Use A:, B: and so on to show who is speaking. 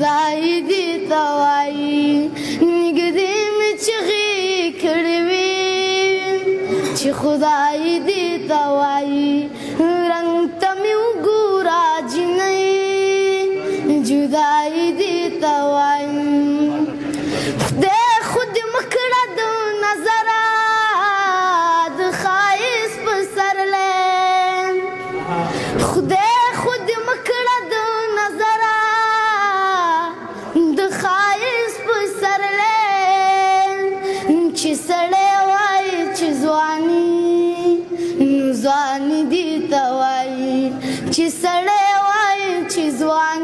A: خدای دې ته وایي نږدې مې چغې کړې وې چې خدای دې ته وایي رنګ ته مې وګوره جینۍ جدایي دې ته وایي خدای خو دې مه کړه د نظره د ښایست په سرلی خدای خو دې مه کړه د نظره د ښایست په سرلی چې سړی وایي چې ځواني نو ځواني دې ته وایي چې سړی وایي چې ځواني